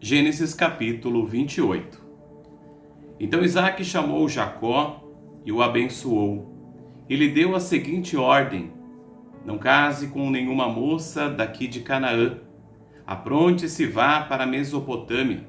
Gênesis capítulo 28. Então Isaque chamou Jacó e o abençoou, e lhe deu a seguinte ordem: não case com nenhuma moça daqui de Canaã, apronte-se e vá para a Mesopotâmia.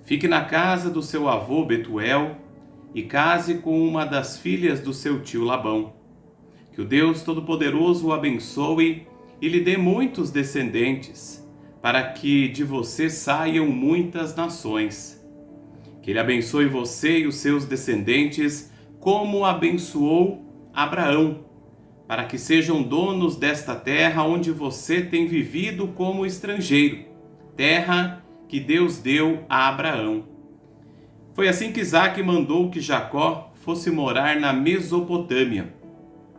Fique na casa do seu avô Betuel e case com uma das filhas do seu tio Labão. Que o Deus Todo-Poderoso o abençoe e lhe dê muitos descendentes, para que de você saiam muitas nações. Que ele abençoe você e os seus descendentes, como abençoou Abraão, para que sejam donos desta terra onde você tem vivido como estrangeiro, terra que Deus deu a Abraão. Foi assim que Isaque mandou que Jacó fosse morar na Mesopotâmia,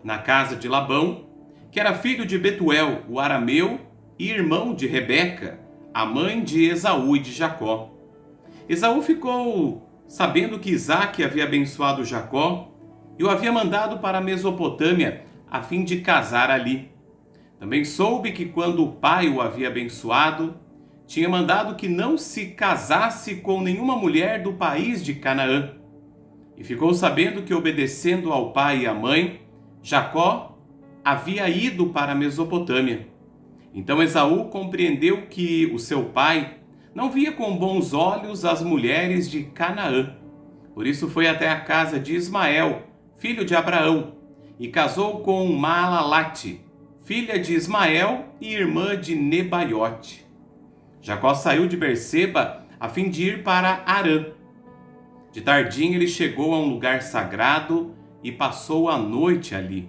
na casa de Labão, que era filho de Betuel, o arameu, e irmão de Rebeca, a mãe de Esaú e de Jacó. Esaú ficou sabendo que Isaque havia abençoado Jacó e o havia mandado para a Mesopotâmia a fim de casar ali. Também soube que quando o pai o havia abençoado, tinha mandado que não se casasse com nenhuma mulher do país de Canaã. E ficou sabendo que, obedecendo ao pai e à mãe, Jacó havia ido para a Mesopotâmia. Então Esaú compreendeu que o seu pai não via com bons olhos as mulheres de Canaã. Por isso foi até a casa de Ismael, filho de Abraão, e casou com Maalalate, filha de Ismael e irmã de Nebaiote. Jacó saiu de Berseba a fim de ir para Harã. De tardinha ele chegou a um lugar sagrado e passou a noite ali.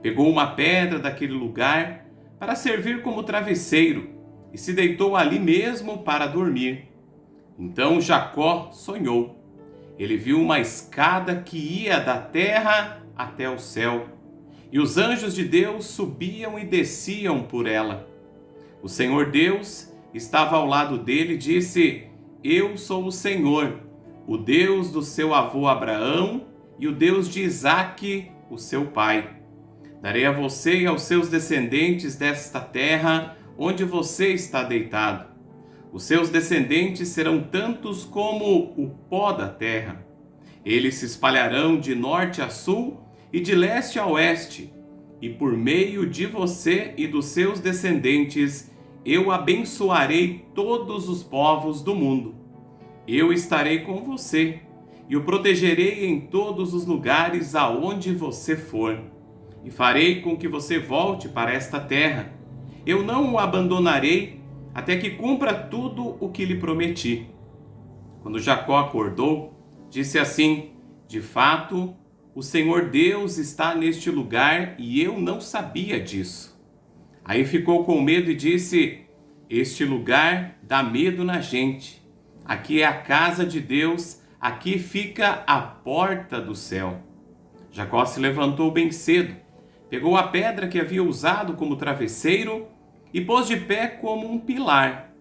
Pegou uma pedra daquele lugar para servir como travesseiro e se deitou ali mesmo para dormir. Então Jacó sonhou. Ele viu uma escada que ia da terra até o céu, e os anjos de Deus subiam e desciam por ela. O Senhor Deus estava ao lado dele e disse: Eu sou o Senhor, o Deus do seu avô Abraão e o Deus de Isaque, o seu pai. Darei a você e aos seus descendentes desta terra onde você está deitado. Os seus descendentes serão tantos como o pó da terra. Eles se espalharão de norte a sul e de leste a oeste, e por meio de você e dos seus descendentes eu abençoarei todos os povos do mundo. Eu estarei com você e o protegerei em todos os lugares aonde você for, e farei com que você volte para esta terra. Eu não o abandonarei até que cumpra tudo o que lhe prometi. Quando Jacó acordou, disse assim: de fato, o Senhor Deus está neste lugar e eu não sabia disso. Aí ficou com medo e disse: este lugar dá medo na gente. Aqui é a casa de Deus, aqui fica a porta do céu. Jacó se levantou bem cedo, pegou a pedra que havia usado como travesseiro e pôs de pé como um pilar.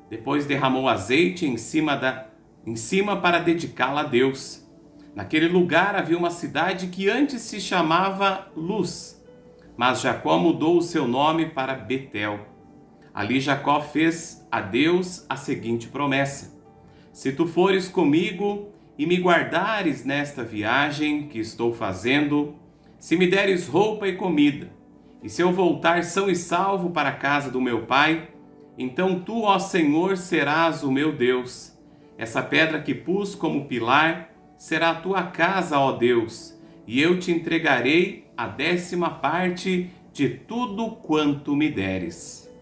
Depois derramou azeite em cima para dedicá-la a Deus. Naquele lugar havia uma cidade que antes se chamava Luz, mas Jacó mudou o seu nome para Betel. Ali Jacó fez a Deus a seguinte promessa: se tu fores comigo e me guardares nesta viagem que estou fazendo, se me deres roupa e comida, e se eu voltar são e salvo para a casa do meu pai, então tu, ó Senhor, serás o meu Deus. Essa pedra que pus como pilar será a tua casa, ó Deus, e eu te entregarei a 10ª parte de tudo quanto me deres.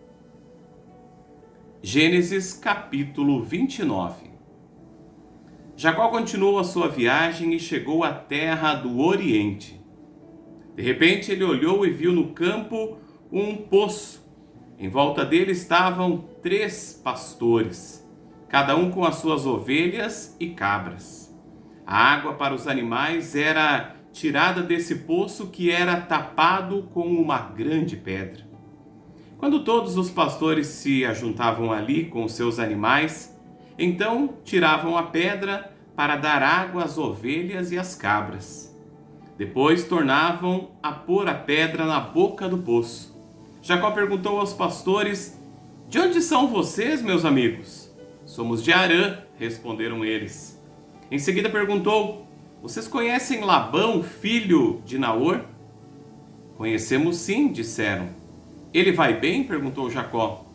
Gênesis capítulo 29. Jacó continuou a sua viagem e chegou à terra do Oriente. De repente ele olhou e viu no campo um poço. Em volta dele estavam 3 pastores, cada um com as suas ovelhas e cabras. A água para os animais era tirada desse poço que era tapado com uma grande pedra. Quando todos os pastores se ajuntavam ali com os seus animais, então tiravam a pedra para dar água às ovelhas e às cabras. Depois tornavam a pôr a pedra na boca do poço. Jacó perguntou aos pastores: De onde são vocês, meus amigos? Somos de Harã, responderam eles. Em seguida perguntou: vocês conhecem Labão, filho de Naor? Conhecemos sim, disseram. Ele vai bem? Perguntou Jacó.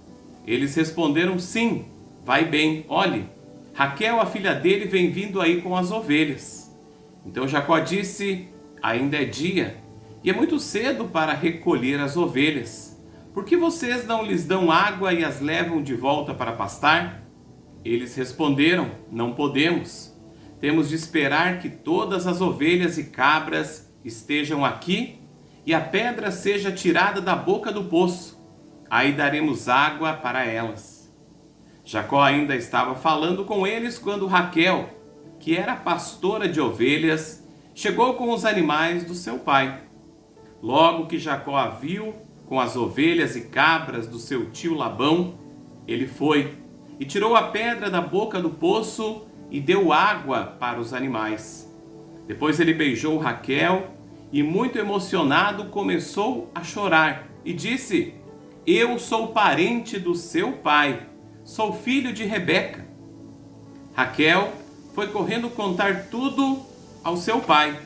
Eles responderam: sim, vai bem. Olhe, Raquel, a filha dele, vem vindo aí com as ovelhas. Então Jacó disse: ainda é dia, e é muito cedo para recolher as ovelhas. Por que vocês não lhes dão água e as levam de volta para pastar? Eles responderam: não podemos. Temos de esperar que todas as ovelhas e cabras estejam aqui e a pedra seja tirada da boca do poço. Aí daremos água para elas. Jacó ainda estava falando com eles quando Raquel, que era pastora de ovelhas, chegou com os animais do seu pai. Logo que Jacó a viu com as ovelhas e cabras do seu tio Labão, ele foi e tirou a pedra da boca do poço e deu água para os animais. Depois ele beijou Raquel e, muito emocionado, começou a chorar e disse: eu sou parente do seu pai, sou filho de Rebeca. Raquel foi correndo contar tudo ao seu pai.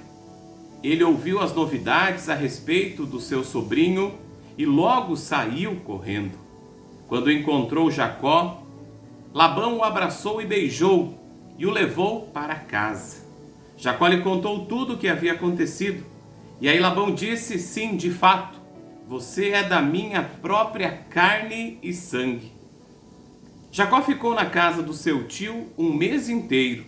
Ele ouviu as novidades a respeito do seu sobrinho e logo saiu correndo. Quando encontrou Jacó, Labão o abraçou e beijou e o levou para casa. Jacó lhe contou tudo o que havia acontecido. E aí Labão disse: sim, de fato, você é da minha própria carne e sangue. Jacó ficou na casa do seu tio um mês inteiro.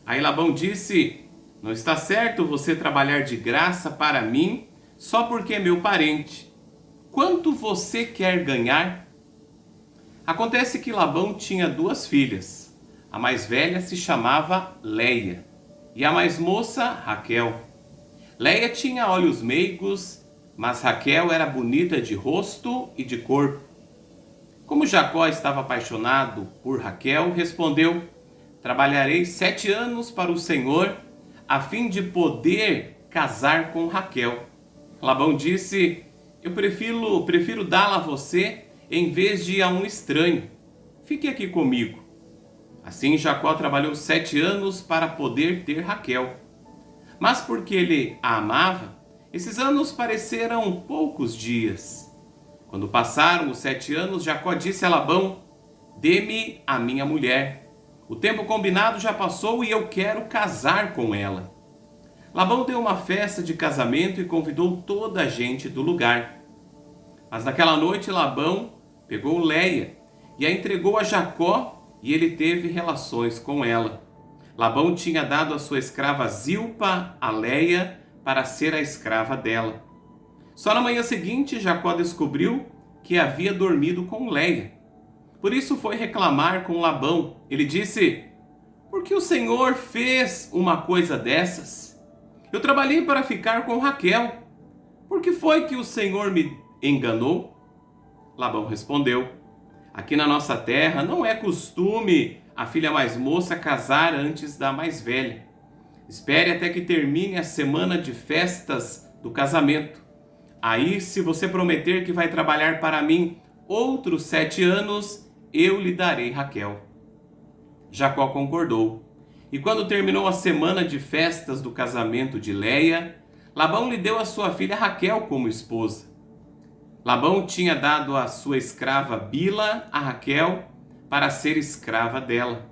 Aí Labão disse: não está certo você trabalhar de graça para mim só porque é meu parente. Quanto você quer ganhar? Acontece que Labão tinha duas filhas. A mais velha se chamava Leia e a mais moça Raquel. Leia tinha olhos meigos, mas Raquel era bonita de rosto e de corpo. Como Jacó estava apaixonado por Raquel, respondeu: trabalharei 7 anos para o Senhor, a fim de poder casar com Raquel. Labão disse: eu prefiro dá-la a você em vez de a um estranho. Fique aqui comigo. Assim Jacó trabalhou 7 anos para poder ter Raquel. Mas porque ele a amava, esses anos pareceram poucos dias. Quando passaram os 7 anos, Jacó disse a Labão: dê-me a minha mulher. O tempo combinado já passou e eu quero casar com ela. Labão deu uma festa de casamento e convidou toda a gente do lugar. Mas naquela noite Labão pegou Leia e a entregou a Jacó e ele teve relações com ela. Labão tinha dado a sua escrava Zilpa a Leia para ser a escrava dela. Só na manhã seguinte Jacó descobriu que havia dormido com Leia. Por isso foi reclamar com Labão. Ele disse: por que o Senhor fez uma coisa dessas? Eu trabalhei para ficar com Raquel. Por que foi que o Senhor me enganou? Labão respondeu: aqui na nossa terra não é costume a filha mais moça casar antes da mais velha. Espere até que termine a semana de festas do casamento. Aí, se você prometer que vai trabalhar para mim outros 7 anos, eu lhe darei Raquel. Jacó concordou. E quando terminou a semana de festas do casamento de Leia, Labão lhe deu a sua filha Raquel como esposa. Labão tinha dado a sua escrava Bila a Raquel para ser escrava dela.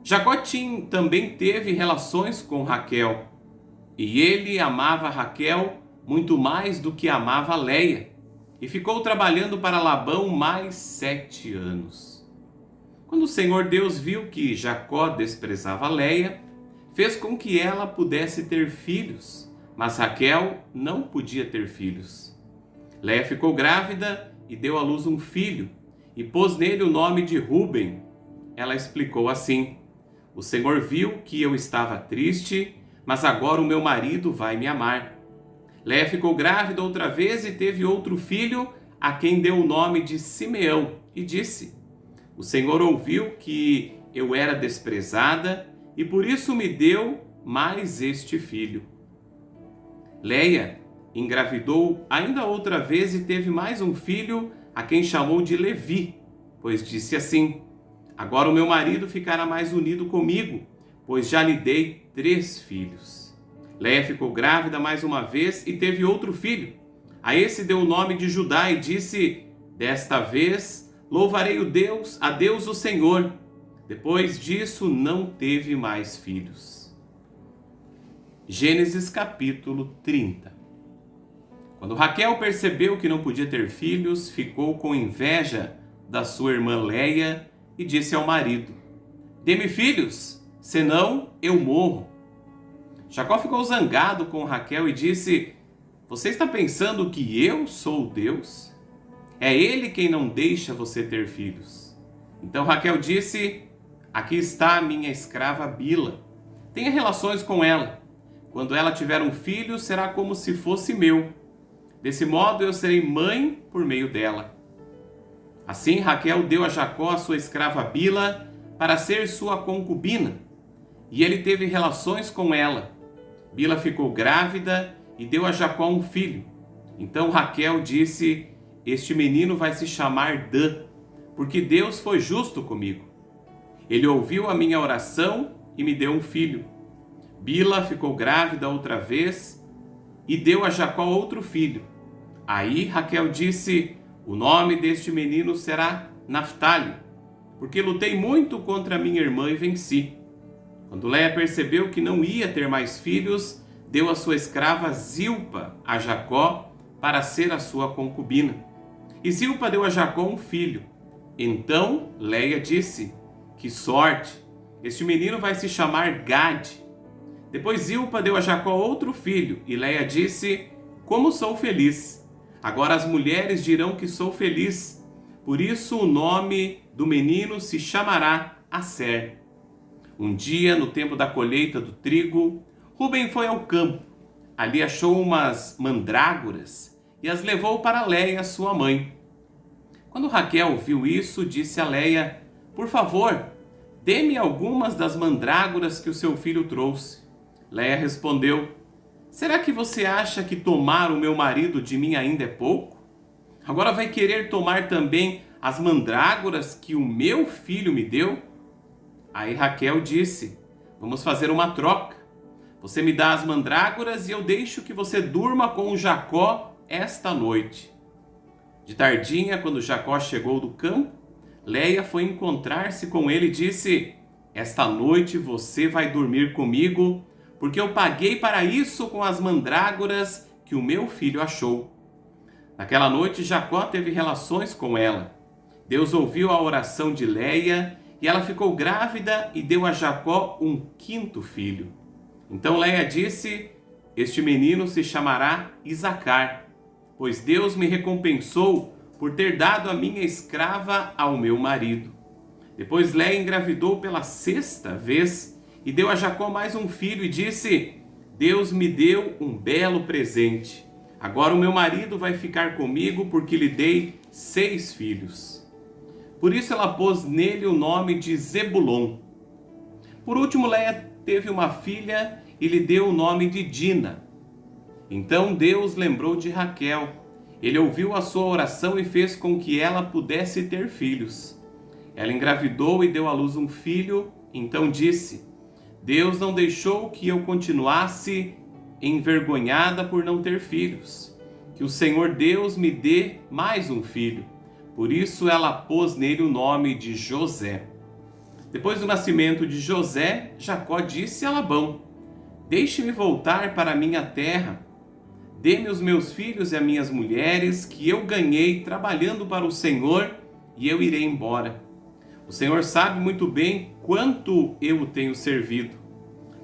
Jacó também teve relações com Raquel, e ele amava Raquel muito mais do que amava Leia, e ficou trabalhando para Labão mais 7 anos. Quando o Senhor Deus viu que Jacó desprezava Leia, fez com que ela pudesse ter filhos, mas Raquel não podia ter filhos. Leia ficou grávida e deu à luz um filho, e pôs nele o nome de Ruben. Ela explicou assim: o Senhor viu que eu estava triste, mas agora o meu marido vai me amar. Leia ficou grávida outra vez e teve outro filho, a quem deu o nome de Simeão, e disse: o Senhor ouviu que eu era desprezada e por isso me deu mais este filho. Leia engravidou ainda outra vez e teve mais um filho, a quem chamou de Levi. pois disse assim: agora o meu marido ficará mais unido comigo, pois já lhe dei 3 filhos. Léia ficou grávida mais uma vez e teve outro filho. A esse deu o nome de Judá e disse: desta vez louvarei a Deus o Senhor. Depois disso não teve mais filhos. Gênesis capítulo 30. Quando Raquel percebeu que não podia ter filhos, ficou com inveja da sua irmã Léia e disse ao marido: dê-me filhos, senão eu morro. Jacó ficou zangado com Raquel e disse: você está pensando que eu sou Deus? É ele quem não deixa você ter filhos. Então Raquel disse: aqui está a minha escrava Bila. Tenha relações com ela. Quando ela tiver um filho, será como se fosse meu. Desse modo eu serei mãe por meio dela. Assim Raquel deu a Jacó a sua escrava Bila para ser sua concubina, e ele teve relações com ela. Bila ficou grávida e deu a Jacó um filho. Então Raquel disse: este menino vai se chamar Dan, porque Deus foi justo comigo. Ele ouviu a minha oração e me deu um filho. Bila ficou grávida outra vez e deu a Jacó outro filho. Aí Raquel disse: o nome deste menino será Naftali, porque lutei muito contra minha irmã e venci. Quando Léia percebeu que não ia ter mais filhos, deu a sua escrava Zilpa a Jacó para ser a sua concubina. E Zilpa deu a Jacó um filho. Então Léia disse: que sorte! Este menino vai se chamar Gade. Depois Zilpa deu a Jacó outro filho, e Léia disse: como sou feliz! Agora as mulheres dirão que sou feliz. Por isso o nome do menino se chamará Asser. Um dia, no tempo da colheita do trigo, Rubem foi ao campo. Ali achou umas mandrágoras e as levou para Léia, sua mãe. Quando Raquel viu isso, disse a Léia: por favor, dê-me algumas das mandrágoras que o seu filho trouxe. Léia respondeu: será que você acha que tomar o meu marido de mim ainda é pouco? Agora vai querer tomar também as mandrágoras que o meu filho me deu? Aí Raquel disse: vamos fazer uma troca. Você me dá as mandrágoras e eu deixo que você durma com Jacó esta noite. De tardinha, quando Jacó chegou do campo, Léia foi encontrar-se com ele e disse: esta noite você vai dormir comigo, porque eu paguei para isso com as mandrágoras que o meu filho achou. Naquela noite Jacó teve relações com ela. Deus ouviu a oração de Léia e ela ficou grávida e deu a Jacó um 5º filho. Então Léia disse: este menino se chamará Isacar, pois Deus me recompensou por ter dado a minha escrava ao meu marido. Depois Léia engravidou pela 6ª vez e deu a Jacó mais um filho e disse: Deus me deu um belo presente. Agora o meu marido vai ficar comigo porque lhe dei 6 filhos. Por isso ela pôs nele o nome de Zebulon. Por último, Léia teve uma filha e lhe deu o nome de Dina. Então Deus lembrou de Raquel. Ele ouviu a sua oração e fez com que ela pudesse ter filhos. Ela engravidou e deu à luz um filho. Então disse: Deus não deixou que eu continuasse envergonhada por não ter filhos. Que o Senhor Deus me dê mais um filho. Por isso ela pôs nele o nome de José. Depois do nascimento de José, Jacó disse a Labão: Deixe-me voltar para a minha terra. Dê-me os meus filhos e as minhas mulheres, que eu ganhei trabalhando para o Senhor, e eu irei embora. O Senhor sabe muito bem quanto eu o tenho servido.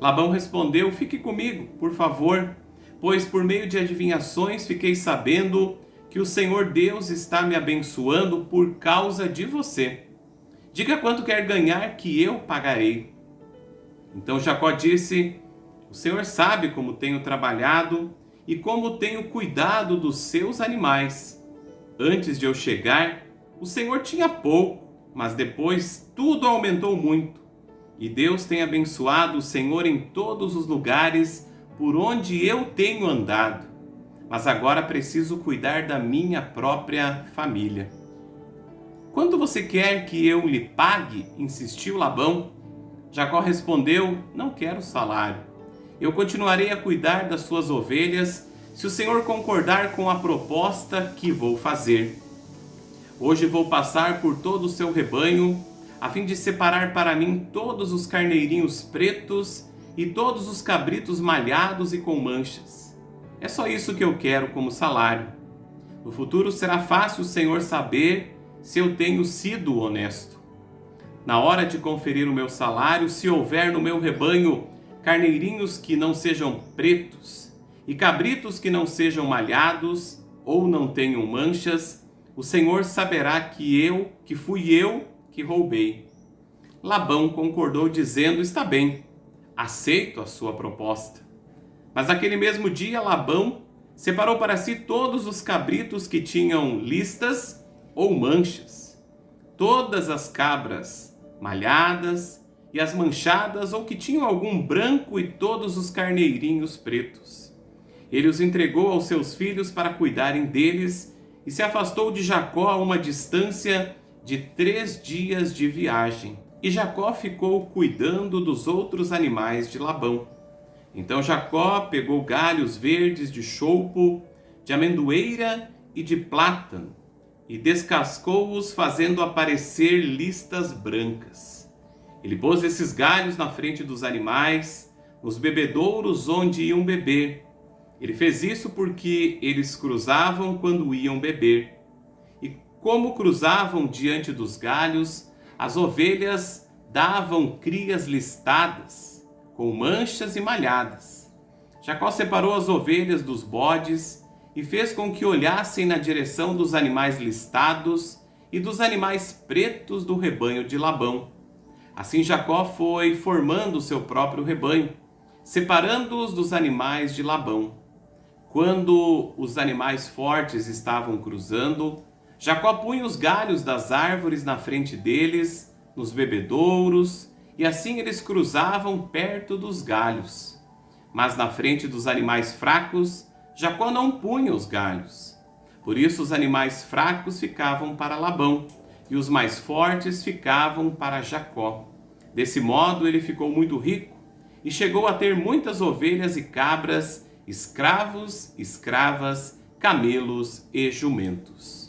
Labão respondeu: Fique comigo, por favor, pois por meio de adivinhações fiquei sabendo que o Senhor Deus está me abençoando por causa de você. Diga quanto quer ganhar que eu pagarei. Então Jacó disse: O Senhor sabe como tenho trabalhado e como tenho cuidado dos seus animais. Antes de eu chegar, o Senhor tinha pouco, mas depois tudo aumentou muito. E Deus tem abençoado o Senhor em todos os lugares por onde eu tenho andado. Mas agora preciso cuidar da minha própria família. Quanto você quer que eu lhe pague? Insistiu Labão. Jacó respondeu: não quero salário. Eu continuarei a cuidar das suas ovelhas, se o Senhor concordar com a proposta que vou fazer. Hoje vou passar por todo o seu rebanho, a fim de separar para mim todos os carneirinhos pretos e todos os cabritos malhados e com manchas. É só isso que eu quero como salário. No futuro será fácil o Senhor saber se eu tenho sido honesto. Na hora de conferir o meu salário, se houver no meu rebanho carneirinhos que não sejam pretos e cabritos que não sejam malhados ou não tenham manchas, o Senhor saberá que fui eu que roubei. Labão concordou dizendo: está bem, aceito a sua proposta. Mas naquele mesmo dia Labão separou para si todos os cabritos que tinham listas ou manchas, todas as cabras malhadas e as manchadas ou que tinham algum branco e todos os carneirinhos pretos. Ele os entregou aos seus filhos para cuidarem deles e se afastou de Jacó a uma distância de 3 dias de viagem. E Jacó ficou cuidando dos outros animais de Labão. Então Jacó pegou galhos verdes de choupo, de amendoeira e de plátano, e descascou-os, fazendo aparecer listas brancas. Ele pôs esses galhos na frente dos animais, nos bebedouros onde iam beber. Ele fez isso porque eles cruzavam quando iam beber. E como cruzavam diante dos galhos, as ovelhas davam crias listadas, com manchas e malhadas. Jacó separou as ovelhas dos bodes e fez com que olhassem na direção dos animais listados e dos animais pretos do rebanho de Labão. Assim Jacó foi formando o seu próprio rebanho, separando-os dos animais de Labão. Quando os animais fortes estavam cruzando, Jacó punha os galhos das árvores na frente deles, nos bebedouros, e assim eles cruzavam perto dos galhos. Mas na frente dos animais fracos, Jacó não punha os galhos. Por isso os animais fracos ficavam para Labão, e os mais fortes ficavam para Jacó. Desse modo ele ficou muito rico, e chegou a ter muitas ovelhas e cabras, escravos, escravas, camelos e jumentos.